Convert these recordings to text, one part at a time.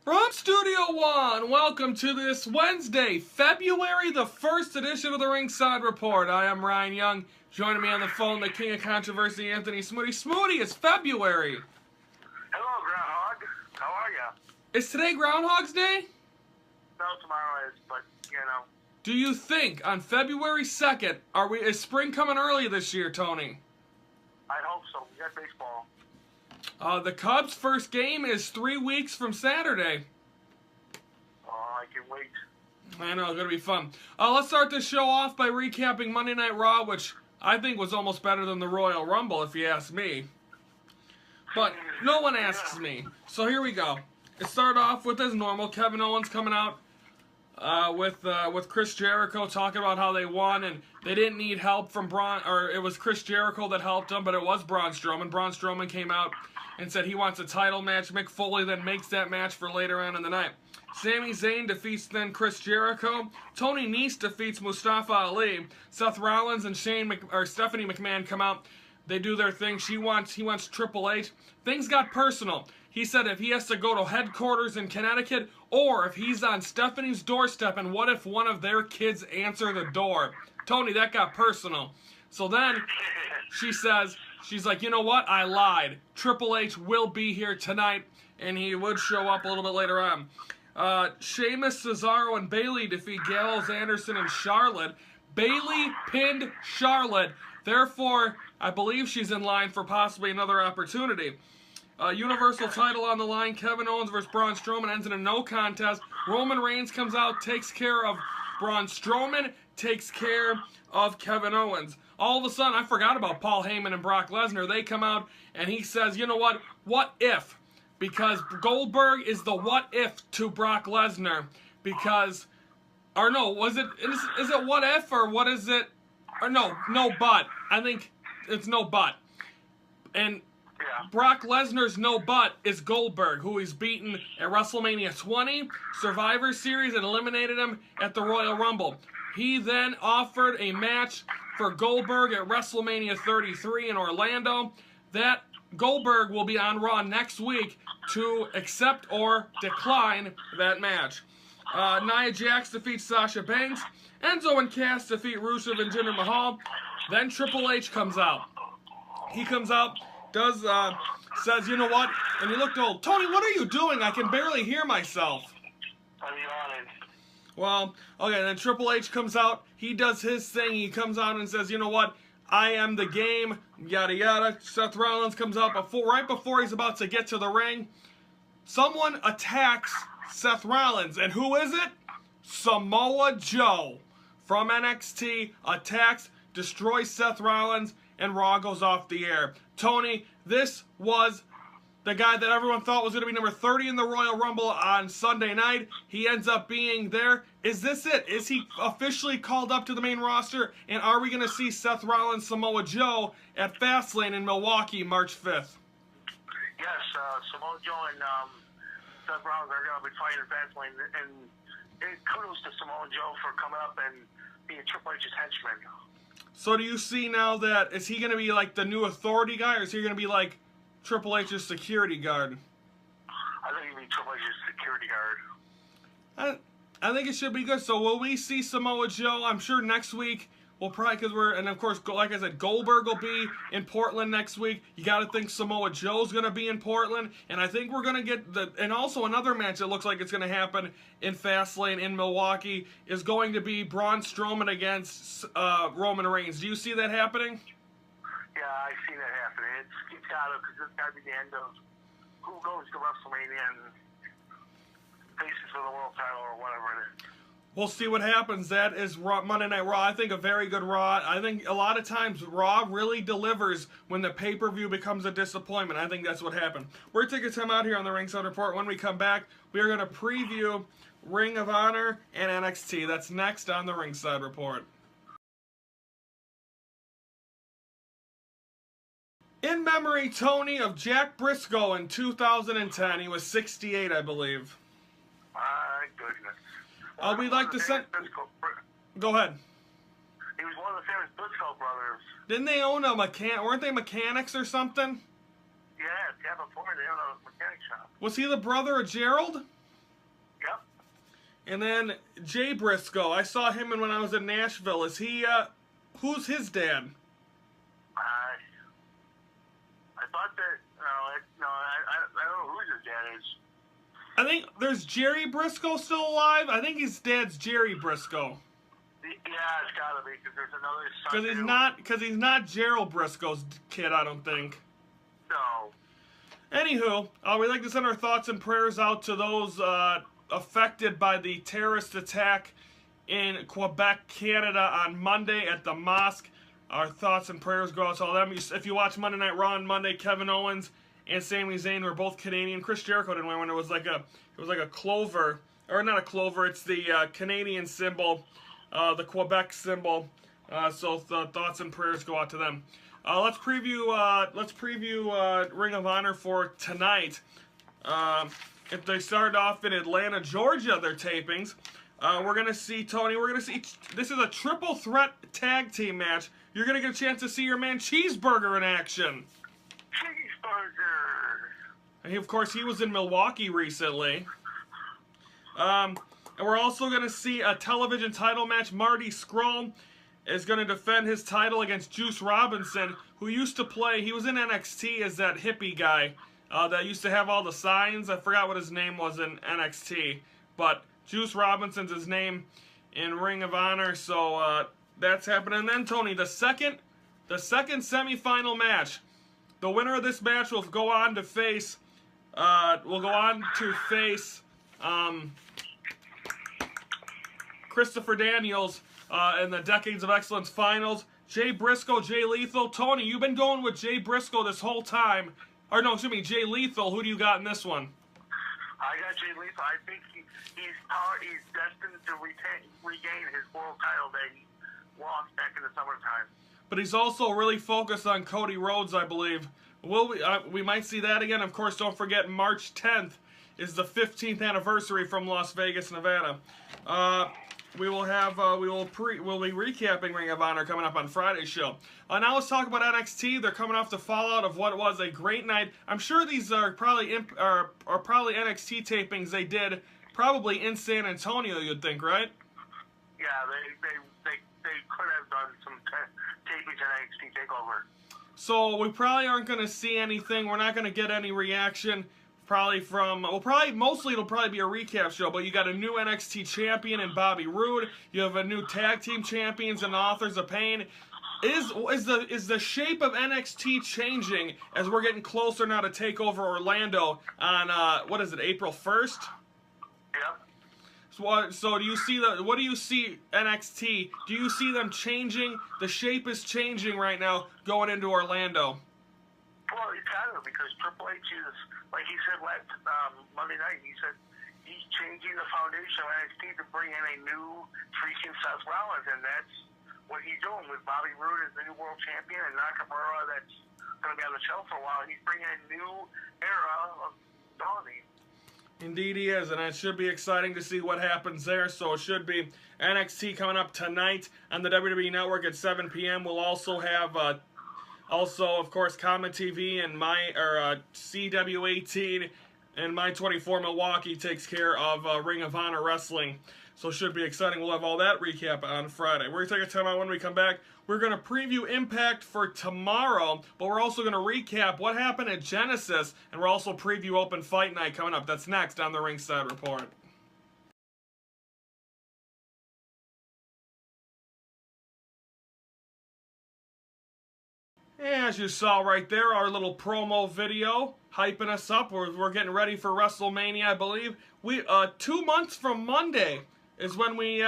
From Studio One, welcome to this Wednesday, February the 1st edition of the Ringside Report. I am Ryan Young. Joining me on the phone, the king of controversy, Anthony Smoody. Smoody, it's February. Hello, Groundhog. How are ya? Is today Groundhog's Day? No, tomorrow is, but, you know. Do you think on February 2nd, is spring coming early this year, Tony? I hope so. We got baseball. The Cubs' first game is 3 weeks from Saturday. Oh, I can wait. I know, it's going to be fun. Let's start this show off by recapping Monday Night Raw, which I think was almost better than the Royal Rumble, if you ask me. But no one asks me. So here we go. It started off with, as normal, Kevin Owens coming out with Chris Jericho talking about how they won and they didn't need help from Braun, or it was Chris Jericho that helped them, but it was Braun Strowman. Braun Strowman came out and said he wants a title match. Mick Foley then makes that match for later on in the night. Sami Zayn defeats then Chris Jericho. Tony Nese defeats Mustafa Ali. Seth Rollins and Stephanie McMahon come out. They do their thing. He wants Triple H. Things got personal. He said if he has to go to headquarters in Connecticut or if he's on Stephanie's doorstep, and what if one of their kids answer the door? Tony, that got personal. So then she says, she's like, you know what? I lied. Triple H will be here tonight, and he would show up a little bit later on. Sheamus, Cesaro, and Bayley defeat Gallows, Anderson, and Charlotte. Bayley pinned Charlotte. Therefore, I believe she's in line for possibly another opportunity. Universal title on the line. Kevin Owens versus Braun Strowman ends in a no contest. Roman Reigns comes out, takes care of Braun Strowman, takes care of Kevin Owens. All of a sudden, I forgot about Paul Heyman and Brock Lesnar. They come out and he says, you know what? What if? Because Goldberg is the what if to Brock Lesnar. Because, or no, is it what if or what is it? Or no but. I think it's no but. And Brock Lesnar's no but is Goldberg, who he's beaten at WrestleMania 20, Survivor Series, and eliminated him at the Royal Rumble. He then offered a match for Goldberg at WrestleMania 33 in Orlando. That Goldberg will be on Raw next week to accept or decline that match. Nia Jax defeats Sasha Banks. Enzo and Cass defeat Rusev and Jinder Mahal. Then Triple H comes out. He comes out, says, you know what? And he looked old. Tony, what are you doing? I can barely hear myself. I'm yawning. Well, okay, then Triple H comes out. He does his thing. He comes out and says, you know what? I am the game, yada yada. Seth Rollins comes out right before he's about to get to the ring. Someone attacks Seth Rollins. And who is it? Samoa Joe from NXT attacks, destroys Seth Rollins, and Raw goes off the air. Tony, this was the guy that everyone thought was going to be number 30 in the Royal Rumble on Sunday night. He ends up being there. Is this it? Is he officially called up to the main roster? And are we going to see Seth Rollins, Samoa Joe at Fastlane in Milwaukee, March 5th? Yes, Samoa Joe and Seth Rollins are going to be fighting in Fastlane. And kudos to Samoa Joe for coming up and being Triple H's henchman. So do you see now that, is he going to be like the new authority guy, or is he going to be like Triple H's security guard? I think he'll be Triple H's security guard. I think it should be good. So will we see Samoa Joe? I'm sure next week we'll probably, and of course, like I said, Goldberg will be in Portland next week. You got to think Samoa Joe's going to be in Portland. And I think we're going to get and also another match that looks like it's going to happen in Fastlane in Milwaukee is going to be Braun Strowman against Roman Reigns. Do you see that happening? Yeah, I see that happening. It's got to, because it's got to be the end of who goes to WrestleMania and faces for the world title or whatever it is. We'll see what happens. That is Monday Night Raw. I think a very good Raw. I think a lot of times Raw really delivers when the pay-per-view becomes a disappointment. I think that's what happened. We're taking time out here on the Ringside Report. When we come back, we are going to preview Ring of Honor and NXT. That's next on the Ringside Report. In memory, Tony, of Jack Briscoe in 2010. He was 68, I believe. My goodness. We'd like to send... Go ahead. He was one of the famous Briscoe brothers. Didn't they own a weren't they mechanics or something? Yeah, before they owned a mechanic shop. Was he the brother of Gerald? And then Jay Briscoe. I saw him when I was in Nashville. Is he, who's his dad? I thought that, I don't know who his dad is. I think there's Jerry Briscoe still alive. I think his dad's Jerry Briscoe. Yeah, it's gotta be, because there's another son. Because he's not Gerald Briscoe's kid, I don't think. No. Anywho, we'd like to send our thoughts and prayers out to those affected by the terrorist attack in Quebec, Canada on Monday at the mosque. Our thoughts and prayers go out to all them. If you watch Monday Night Raw on Monday, Kevin Owens and Sami Zayn were both Canadian. Chris Jericho didn't win when it was like a clover, or not a clover. It's the Canadian symbol, the Quebec symbol. So the thoughts and prayers go out to them. Let's preview Ring of Honor for tonight. If they start off in Atlanta, Georgia, their tapings. We're going to see, Tony, this is a triple threat tag team match. You're going to get a chance to see your man Cheeseburger in action. Cheeseburger! And of course, he was in Milwaukee recently. And we're also going to see a television title match. Marty Scurll is going to defend his title against Juice Robinson, who used to play, he was in NXT as that hippie guy that used to have all the signs. I forgot what his name was in NXT, but Juice Robinson's his name in Ring of Honor, so that's happening. And then, Tony, the second semifinal match, the winner of this match will go on to face, Christopher Daniels in the Decades of Excellence Finals. Jay Briscoe, Jay Lethal. Tony, you've been going with Jay Briscoe this whole time. Or no, excuse me, Jay Lethal. Who do you got in this one? I got Jay Lethal. I think he's destined to regain his world title that he lost back in the summertime. But he's also really focused on Cody Rhodes, I believe. We might see that again. Of course, don't forget March 10th is the 15th anniversary from Las Vegas, Nevada. We'll be recapping Ring of Honor coming up on Friday's show. Now let's talk about NXT. They're coming off the fallout of what was a great night. I'm sure these are probably NXT tapings they did probably in San Antonio. You'd think, right? Yeah, they could have done some tapings at NXT Takeover. So we probably aren't going to see anything. We're not going to get any reaction. Mostly it'll probably be a recap show, but you got a new NXT champion in Bobby Roode. You have a new tag team champions and Authors of Pain. Is the shape of NXT changing as we're getting closer now to TakeOver Orlando on April 1st? Yep. So what do you see NXT? Do you see them changing? The shape is changing right now going into Orlando. Well, it's kind of because Triple H is, like he said last Monday night, he said he's changing the foundation of NXT to bring in a new freaking Seth Rollins, and that's what he's doing with Bobby Roode as the new world champion and Nakamura that's going to be on the shelf for a while. He's bringing a new era of dominating. Indeed he is, and it should be exciting to see what happens there. So it should be NXT coming up tonight on the WWE Network at 7 p.m. We'll also have, of course, Comet TV and CW18 and My 24 Milwaukee takes care of Ring of Honor Wrestling. So it should be exciting. We'll have all that recap on Friday. We're going to take a time out when we come back. We're going to preview Impact for tomorrow, but we're also going to recap what happened at Genesis, and we'll also preview Open Fight Night coming up. That's next on the Ringside Report. As you saw right there, our little promo video hyping us up. We're getting ready for WrestleMania, I believe. 2 months from Monday is when we,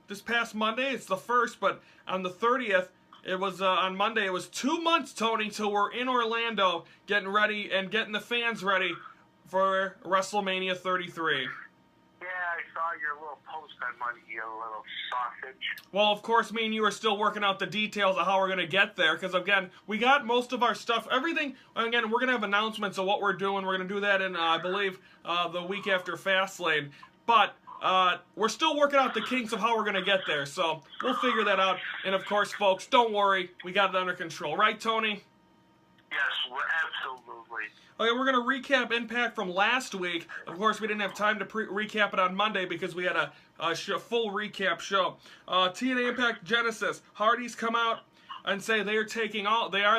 this past Monday, it's the 1st, but on the 30th, it was, on Monday, it was 2 months, Tony, till we're in Orlando getting ready and getting the fans ready for WrestleMania 33. Yeah, I saw your little post on Monday, you little sausage. Well, of course, me and you are still working out the details of how we're going to get there, because, again, we got most of our stuff, everything, again, we're going to have announcements of what we're doing. We're going to do that in, I believe, the week after Fastlane, but we're still working out the kinks of how we're going to get there, so we'll figure that out, and, of course, folks, don't worry, we got it under control. Right, Tony? Yes, absolutely. definitely. Okay, we're going to recap Impact from last week. Of course, we didn't have time to recap it on Monday because we had a full recap show. TNA Impact Genesis. Hardys come out and say they are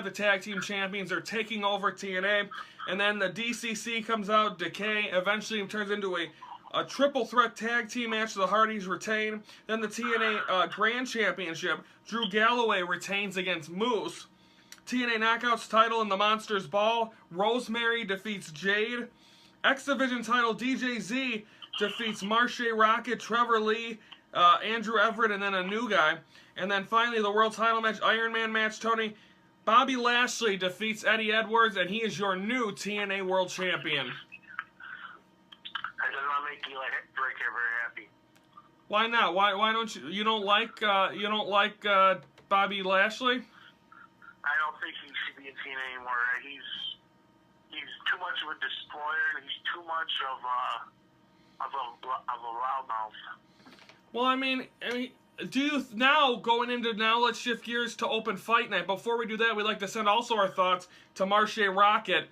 the tag team champions. They're taking over TNA. And then the DCC comes out. Decay eventually turns into a triple threat tag team match. The Hardys retain. Then the TNA Grand Championship. Drew Galloway retains against Moose. TNA Knockouts title in the Monsters Ball. Rosemary defeats Jade. X Division title DJZ defeats Marche Rocket, Trevor Lee, Andrew Everett, and then a new guy. And then finally the World title match, Iron Man match, Tony. Bobby Lashley defeats Eddie Edwards, and he is your new TNA World Champion. That does not make Eli Drake very happy. Why not? Why don't you don't like Bobby Lashley? I don't think he should be in TNA anymore. He's too much of a destroyer, and he's too much of a loudmouth. Well, I mean, let's shift gears to Open Fight Night. Before we do that, we'd like to send also our thoughts to Marche Rocket.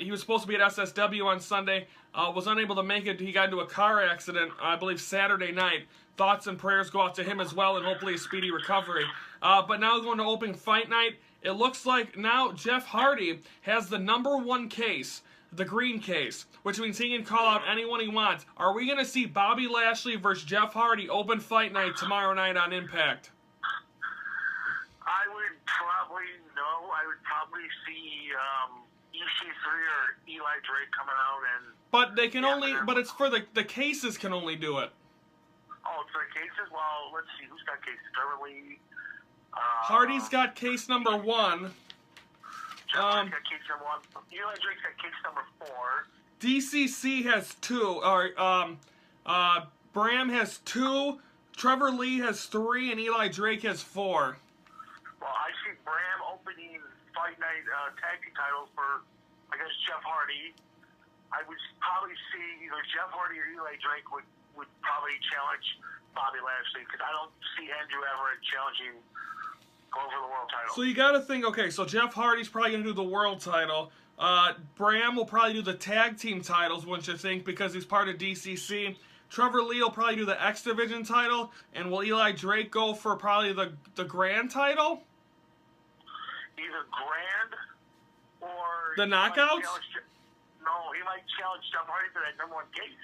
He was supposed to be at SSW on Sunday, was unable to make it. He got into a car accident, I believe, Saturday night. Thoughts and prayers go out to him as well, and hopefully a speedy recovery. But now going to Open Fight Night, it looks like now Jeff Hardy has the #1 case, the green case, which means he can call out anyone he wants. Are we going to see Bobby Lashley versus Jeff Hardy Open Fight Night tomorrow night on Impact? I would probably see EC3 or Eli Drake coming out and. But they can but it's for the cases can only do it. Oh, it's for the cases? Well, let's see. Who's got cases? Trevor Lee. Hardy's got case #1. Jeff Hardy's got case #1. Eli Drake's got case #4. DCC has 2. Bram has 2. Trevor Lee has 3, and Eli Drake has 4. Well, I see Bram opening Fight Night tag team titles for, I guess, Jeff Hardy. I would probably see either Jeff Hardy or Eli Drake would probably challenge Bobby Lashley, because I don't see Andrew Everett challenging over the world title. So you got to think, okay, so Jeff Hardy's probably going to do the world title. Bram will probably do the tag team titles, wouldn't you think, because he's part of DCC. Trevor Lee will probably do the X Division title, and will Eli Drake go for probably the Grand title? Either Grand or... The Knockouts? He might challenge Jeff Hardy for that #1 case.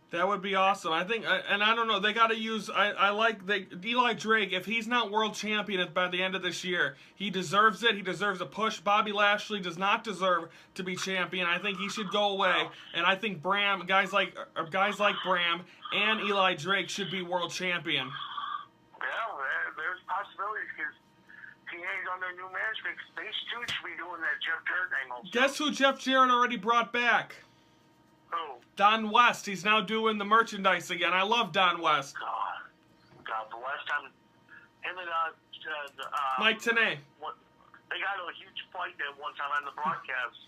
That would be awesome. I think, and I don't know, they got to use, Eli Drake, if he's not world champion by the end of this year, he deserves it. He deserves a push. Bobby Lashley does not deserve to be champion. I think he should go away. And I think guys like Bram and Eli Drake should be world champion. Yeah, there's possibilities, because TNA's on their new management. They should be doing that Jeff Jarrett angle. Guess who Jeff Jarrett already brought back? Who? Don West. He's now doing the merchandise again. I love Don West. God, the last time him and Mike Tenay. They got a huge fight there one time on the broadcast.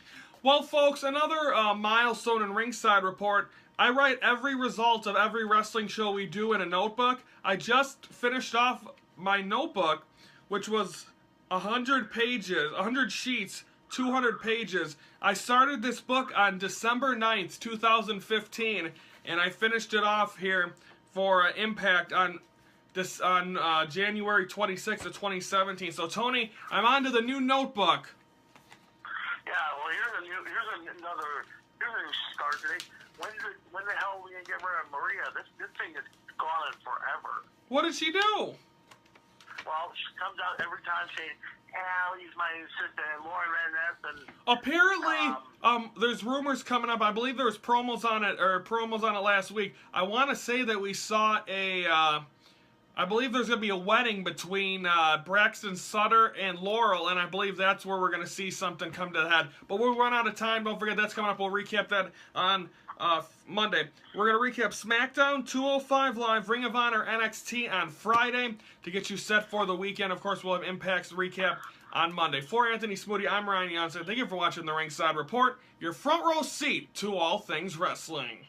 Well, folks, another milestone in Ringside Report. I write every result of every wrestling show we do in a notebook. I just finished off my notebook, which was 100 pages, 100 sheets, 200 pages. I started this book on December 9th, 2015, and I finished it off here for Impact on January 26th of 2017. So, Tony, I'm on to the new notebook. Yeah, well, here's a new start today. When the hell are we going to get rid of Maria? This thing is gone on forever. What did she do? Well, she comes out every time saying, he's my assistant, and Lauren Van Ness, and... Apparently, there's rumors coming up. I believe there was promos on it last week. I want to say that we saw I believe there's going to be a wedding between Braxton Sutter and Laurel, and I believe that's where we're going to see something come to the head. But we'll run out of time. Don't forget, that's coming up. We'll recap that on Monday. We're going to recap SmackDown, 205 Live, Ring of Honor, NXT on Friday to get you set for the weekend. Of course, we'll have Impact's recap on Monday. For Anthony Smoody, I'm Ryan Jansen. Thank you for watching the Ringside Report, your front row seat to all things wrestling.